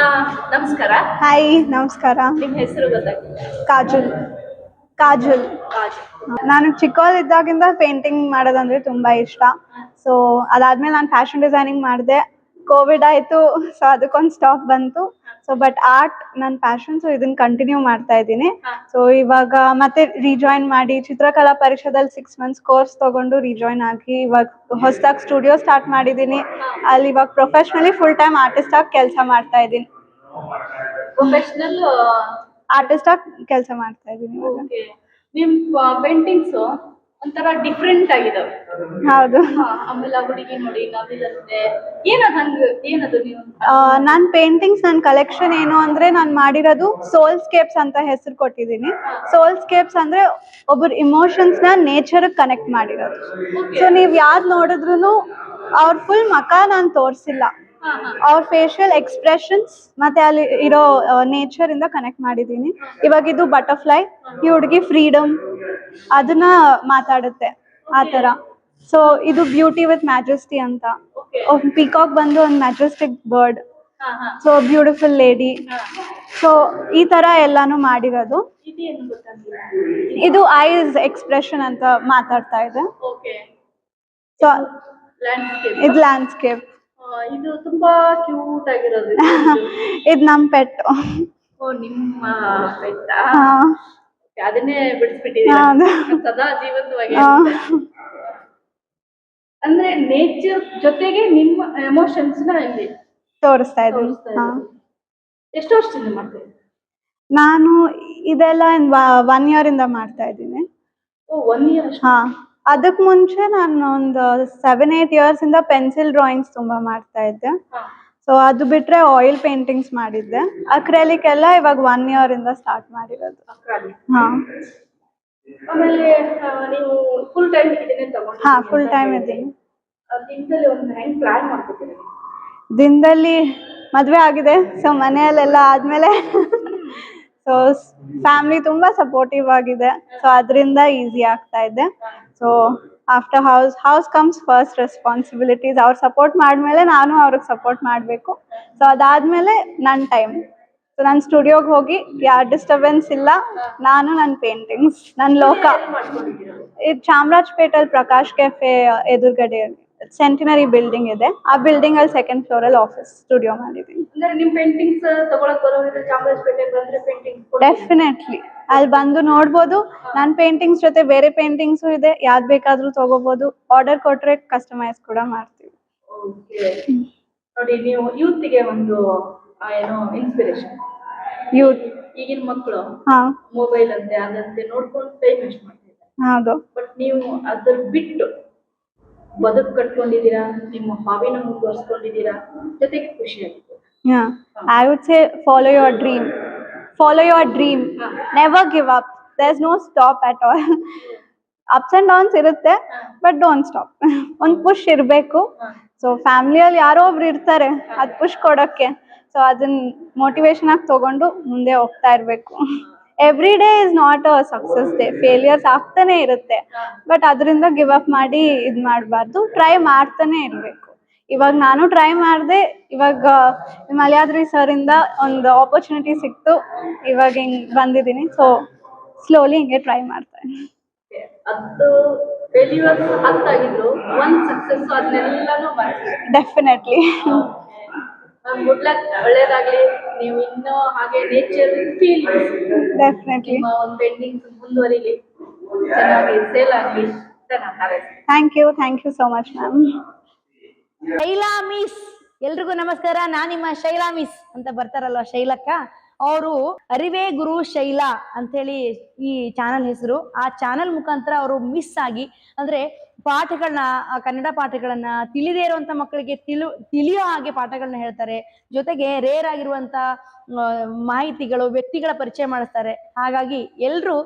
ಹಾ, ನಮಸ್ಕಾರ. ಹಾಯ್, ನಮಸ್ಕಾರ. ನಿಮ್ಮ ಹೆಸರು ಗೊತ್ತಾಗಿಲ್ಲ. ಕಾಜಲ್. ಕಾಜಲ್. ಕಾಜಲ್. ನಾನು ಚಿಕ್ಕವಳಿದ್ದಾಗಿಂದ ಪೇಂಟಿಂಗ್ ಮಾಡೋದಂದ್ರೆ ತುಂಬಾ ಇಷ್ಟ. ಸೊ ಅದಾದ್ಮೇಲೆ ನಾನು ಫ್ಯಾಷನ್ ಡಿಸೈನಿಂಗ್ ಮಾಡಿದೆ. ಕೋವಿಡ್ ಆಯ್ತು, ಸೊ ಅದಕ್ಕೊಂದು ಸ್ಟಾಪ್ ಬಂತು. ಸೊ ಬಟ್ ಆರ್ಟ್ ನನ್ನ ಪ್ಯಾಷನ್, ಸೊ ಇದನ್ನ ಕಂಟಿನ್ಯೂ ಮಾಡ್ತಾ ಇದ್ದೀನಿ. ಸೊ ಇವಾಗ ಮತ್ತೆ ರಿಜಾಯಿನ್ ಮಾಡಿ ಚಿತ್ರಕಲಾ ಪರಿಷದಲ್ಲಿ 6 months ಕೋರ್ಸ್ ತಗೊಂಡು ರಿಜಾಯಿನ್ ಆಗಿ ಇವಾಗ ಹೊಸದಾಗಿ ಸ್ಟುಡಿಯೋ ಸ್ಟಾರ್ಟ್ ಮಾಡಿದ್ದೀನಿ. ಅಲ್ಲಿ ಇವಾಗ ಪ್ರೊಫೆಷನಲಿ ಫುಲ್ ಟೈಮ್ ಆರ್ಟಿಸ್ಟ್ ಆಗಿ ಕೆಲಸ ಮಾಡ್ತಾ ಇದ್ದೀನಿ. ಪ್ರೊಫೆಷನಲ್ ಆರ್ಟಿಸ್ಟ್ ಆಗಿ ಕೆಲಸ ಮಾಡ್ತಾ ಇದ್ದೀನಿ. ಓಕೆ. ನಿಮ್ಮ ಪೇಂಟಿಂಗ್ಸ್ ಒಂಥರ ಡಿಫ್ರೆಂಟ್ ಆಗಿದಾವೆ. ಹೌದು. ಆಮೇಲೆ ಆ ಹುಡುಗಿ ನೋಡಿ ನವಿಲಂತೆ ಏನದು ಏನದು ನೀವು? ನನ್ನ ಪೇಂಟಿಂಗ್ಸ್ ನನ್ನ ಕಲೆಕ್ಷನ್ ಏನು ಅಂದ್ರೆ ನಾನು ಮಾಡಿರೋದು ಸೋಲ್ಸ್ಕೇಪ್ಸ್ ಅಂತ ಹೆಸರು ಕೊಟ್ಟಿದ್ದೀನಿ. ಸೋಲ್ಸ್ಕೇಪ್ಸ್ ಅಂದ್ರೆ ಒಬ್ಬರ ಇಮೋಷನ್ಸ್ ನ ನೇಚರ್ ಕನೆಕ್ಟ್ ಮಾಡಿರೋದು. ಸೊ ನೀವ್ ಯಾವ್ದು ನೋಡಿದ್ರು ಅವ್ರ ಫುಲ್ ಮಕ ನಾನು ತೋರಿಸಿಲ್ಲ, ಅವ್ರ ಫೇಶಿಯಲ್ ಎಕ್ಸ್ಪ್ರೆಷನ್ಸ್ ಮತ್ತೆ ಅಲ್ಲಿ ಇರೋ ನೇಚರ್ ಇಂದ ಕನೆಕ್ಟ್ ಮಾಡಿದ್ದೀನಿ. ಇವಾಗ ಇದು ಬಟರ್ಫ್ಲೈ, ಈ ಹುಡುಗಿ ಫ್ರೀಡಮ್ ಅದನ್ನ ಮಾತಾಡುತ್ತೆ ಆ ತರ. ಸೊ ಇದು ಬ್ಯೂಟಿ ವಿತ್ ಮ್ಯಾಜೆಸ್ಟಿ ಅಂತ. ಪಿಕಾಕ್ ಬಂದು ಒಂದು majestic bird, so beautiful lady. So ಈ ತರ ಎಲ್ಲಾನು ಮಾಡಿರೋದು. ಇದು ಐಸ್ ಎಕ್ಸ್ಪ್ರೆಷನ್ ಅಂತ ಮಾತಾಡ್ತಾ ಇದೆ. ಸೊ ಇದು ಲ್ಯಾಂಡ್ಸ್ಕೇಪ್. ಇದು ತುಂಬಾ ಕ್ಯೂಟ್ ಆಗಿರೋದು. ಇದು ನಮ್ ಪೆಟ್. ಓ, ನಿಮ್ಮ ಪೆಟ್ಟ? ಅದನ್ನೇ ಬಿಡಿಸ್ಬಿಟ್ಟಿದ್ದೀರಾ ಸದಾ ಜೀವಂತವಾಗಿ. ಅಂದ್ರೆ ನೇಚರ್ ಜೊತೆಗೆ ನಿಮ್ಮ ಎಮೋಷನ್ಸ್ ನ ಇಲ್ಲಿ ತೋರಿಸ್ತಾ ಇದ್ದೀನಿ. ಎಷ್ಟು ವರ್ಷದಿಂದ ಮಾಡ್ತೀವಿ? ನಾನು ಇದೆಲ್ಲ 1 year ಇಂದ ಮಾಡ್ತಾ ಇದ್ದೀನಿ. ಓ, 1 year? ಹಾ, ಅದಕ್ ಮುಂಚೆ ನಾನು ಒಂದು 7-8 years ಇಂದ ಪೆನ್ಸಿಲ್ ಡ್ರಾಯಿಂಗ್ಸ್ ತುಂಬಾ ಮಾಡ್ತಾ ಇದ್ದೆ. ಸೊ ಅದು ಬಿಟ್ರೆ ಆಯಿಲ್ ಪೇಂಟಿಂಗ್ಸ್ ಮಾಡಿದ್ದೆ. ಅಕ್ರೆಲಿಕ್ ಎಲ್ಲ ಇವಾಗ 1 year ಇಂದ ಸ್ಟಾರ್ಟ್ ಮಾಡಿರೋದು. ಹಾ. ಆಮೇಲೆ ನೀವು ಫುಲ್ ಟೈಮ್ ಇದನ್ನೇ ತಗೊಂಡು? ಹಾ, ಫುಲ್ ಟೈಮ್ ಇದ್ದೀನಿ. ದಿನದಲ್ಲಿ ಒಂದು ಹೆಂಗ್ ಪ್ಲಾನ್ ಮಾಡ್ಕೊತೀರಿ? ದಿನದಲ್ಲಿ ಮದ್ವೆ ಆಗಿದೆ, ಸೊ ಮನೆಯಲ್ಲೆಲ್ಲ ಆದ್ಮೇಲೆ ಸೊ ಫ್ಯಾಮಿಲಿ ತುಂಬಾ ಸಪೋರ್ಟಿವ್ ಆಗಿದೆ, ಸೊ ಅದರಿಂದ ಈಸಿ ಆಗ್ತಾ ಇದೆ. So after house comes first responsibilities. ಅವ್ರು ಸಪೋರ್ಟ್ ಮಾಡಿದ್ಮೇಲೆ ನಾನು ಅವ್ರಿಗೆ ಸಪೋರ್ಟ್ ಮಾಡಬೇಕು. ಸೊ ಅದಾದ್ಮೇಲೆ ನನ್ನ ಟೈಮ್. ಸೊ ನನ್ನ ಸ್ಟುಡಿಯೋಗೆ ಹೋಗಿ ಯಾರು ಡಿಸ್ಟರ್ಬೆನ್ಸ್ ಇಲ್ಲ, ನಾನು ನನ್ನ ಪೇಂಟಿಂಗ್ಸ್, ನನ್ನ ಲೋಕ. ಇದು ಚಾಮರಾಜಪೇಟೆಯಲ್ಲಿ ಪ್ರಕಾಶ್ ಕೆಫೆ ಎದುರುಗಡೆ ಸೆಂಟಿನರಿ ಬಿಲ್ಡಿಂಗ್ ಇದೆ. ಆ ಬಿಲ್ಡಿಂಗ್ ಅಲ್ಲಿ 2nd floor ಅಲ್ಲಿ ಆಫೀಸ್ ಸ್ಟುಡಿಯೋ ಮಾಡಿದ್ದೀನಿ. ಅಂದ್ರೆ ನಿಮ್ಮ ಪೇಂಟಿಂಗ್ಸ್ ತಗೊಳಕ್ ಬರೋರಿದ್ರೆ ಚಾಮರಾಜಪೇಟೆಗೆ ಬಂದ್ರೆ ಪೇಂಟಿಂಗ್ ಡೆಫಿನೆಟ್ಲಿ ಅಲ್ಲಿ ಬಂದು ನೋಡ್ಬೋದು. ನನ್ನ ಪೇಂಟಿಂಗ್ಸ್ ಜೊತೆ ಬೇರೆ ಪೇಂಟಿಂಗ್ಸು ಇದೆ, ಯಾವ್ದು ಬೇಕಾದ್ರೂ ತಗೋಬಹುದು. ಆರ್ಡರ್ ಕೊಟ್ರೆ ಕಸ್ಟಮೈಸ್ ಕೂಡ ಮಾಡ್ತೀವಿ. ನೋಡಿ, ನೀವು ಯೂತ್ಗೆ ಒಂದು ಏನೋ ಇನ್ಸ್ಪಿರೇಷನ್. ಯೂತ್ ಈಗಿನ ಮಕ್ಕಳು ಹಾ ಮೊಬೈಲ್ ಅಂತೆ ಅದಂತೆ ನೋಡ್ಕೊಂಡು ಟೈಮ್ ವೇಸ್ಟ್ ಮಾಡ್ತಿದ್ದಾರೆ. ಹೌದು. ಬಟ್ ನೀವು ಅದ್ರ ಬಿಟ್ಟು ಬದುಕು ಕಟ್ಕೊಂಡಿದ್ದೀರಾ, ನಿಮ್ಮ ಹಾಬಿನ ಮುಂದುವರ್ಸ್ಕೊಂಡಿದ್ದೀರಾ, ಜೊತೆಗೆ ಖುಷಿಯಾಗಿದೆ. I would say follow your dream. Follow your dream. Never give up. There's no stop at all. Ups and downs ಇರುತ್ತೆ, ಬಟ್ ಡೋಂಟ್ ಸ್ಟಾಪ್. ಒಂದು ಪುಷ್ ಇರಬೇಕು. ಸೊ ಫ್ಯಾಮಿಲಿಯಲ್ಲಿ ಯಾರೋ ಒಬ್ರು ಇರ್ತಾರೆ ಅದು ಪುಷ್ ಕೊಡೋಕ್ಕೆ. ಸೊ ಅದನ್ನ ಮೋಟಿವೇಶನ್ ಆಗಿ ತಗೊಂಡು ಮುಂದೆ ಹೋಗ್ತಾ ಇರಬೇಕು. Every day is not a success day. Failures ಆಗ್ತಾನೆ ಇರುತ್ತೆ, ಬಟ್ ಅದರಿಂದ ಗಿವ್ ಅಪ್ ಮಾಡಿ ಇದು ಮಾಡಬಾರ್ದು. ಟ್ರೈ ಮಾಡ್ತಾನೆ ಇರಬೇಕು. ಇವಾಗ ನಾನು ಟ್ರೈ ಮಾಡಿದೆ. ಇವಾಗ ಮಲ್ಯಾದ್ರಿ ಸರ್ ಇಂದ ಒಂದು ಆಪರ್ಚುನಿಟಿ ಸಿಕ್ತು, ಇವಾಗ ಹಿಂಗೆ ಬಂದಿದ್ದೀನಿ. ಸೊ ಸ್ಲೋಲಿ ಹಿಂಗೆ ಟ್ರೈ ಮಾಡ್ತಾ ಇದ್ದೀನಿ. ಅದು ಫೇಲ್ಯೂರ್ಸ್ ಹತ್ತಾಗಿದ್ರು, ಒಂದು ಸಕ್ಸಸ್ ಅದನ್ನೆಲ್ಲನೂ ಮಾಡ್ತೀವಿ. ಡೆಫಿನೆಟ್ಲಿ. ಗುಡ್ ಲಕ್, ಒಳ್ಳೇದಾಗ್ಲಿ. ನೀವು ಇನ್ನೂ ಹಾಗೆ ನೇಚರ್ ಫೀಲಿಂಗ್ಸ್ ಡೆಫಿನೆಟ್ಲಿ ನಿಮ್ಮ ಒಂದು ಪೇಂಟಿಂಗ್ಸ್ ಮುಂದುವರಿಲಿ, ಚೆನ್ನಾಗಿ ಸೇಲ್ ಆಗಲಿ ಅಂತ ನಾನು ಹಾರೈಸ್ತೀನಿ. Thank you so much ma'am. Shaila miss, ಎಲ್ರಿಗೂ ನಮಸ್ಕಾರ. ನಾನು ನಿಮ್ಮ ಶೈಲಾ ಮಿಸ್ ಅಂತ ಬರ್ತಾರಲ್ವ ಶೈಲಕ್ಕ, ಅವರು ಅರಿವೇ ಗುರು ಶೈಲಾ ಅಂತೇಳಿ ಈ ಚಾನಲ್ ಹೆಸರು. ಆ ಚಾನಲ್ ಮುಖಾಂತರ ಅವರು ಮಿಸ್ ಆಗಿ ಅಂದ್ರೆ ಪಾಠಗಳನ್ನ, ಕನ್ನಡ ಪಾಠಗಳನ್ನ ತಿಳಿದೇ ಇರುವಂತ ಮಕ್ಕಳಿಗೆ ತಿಳಿಯೋ ಹಾಗೆ ಪಾಠಗಳನ್ನ ಹೇಳ್ತಾರೆ. ಜೊತೆಗೆ ರೇರ್ ಆಗಿರುವಂತ ಮಾಹಿತಿಗಳು, ವ್ಯಕ್ತಿಗಳ ಪರಿಚಯ ಮಾಡಿಸ್ತಾರೆ. ಹಾಗಾಗಿ ಎಲ್ರು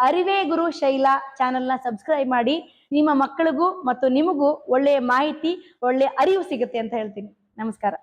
ಅರಿವೇ ಗುರು ಶೈಲಾ ಚಾನಲ್ನ ಸಬ್ಸ್ಕ್ರೈಬ್ ಮಾಡಿ. ನಿಮ್ಮ ಮಕ್ಕಳಿಗೂ ಮತ್ತು ನಿಮಗೂ ಒಳ್ಳೆಯ ಮಾಹಿತಿ, ಒಳ್ಳೆಯ ಅರಿವು ಸಿಗುತ್ತೆ ಅಂತ ಹೇಳ್ತೀನಿ. ನಮಸ್ಕಾರ.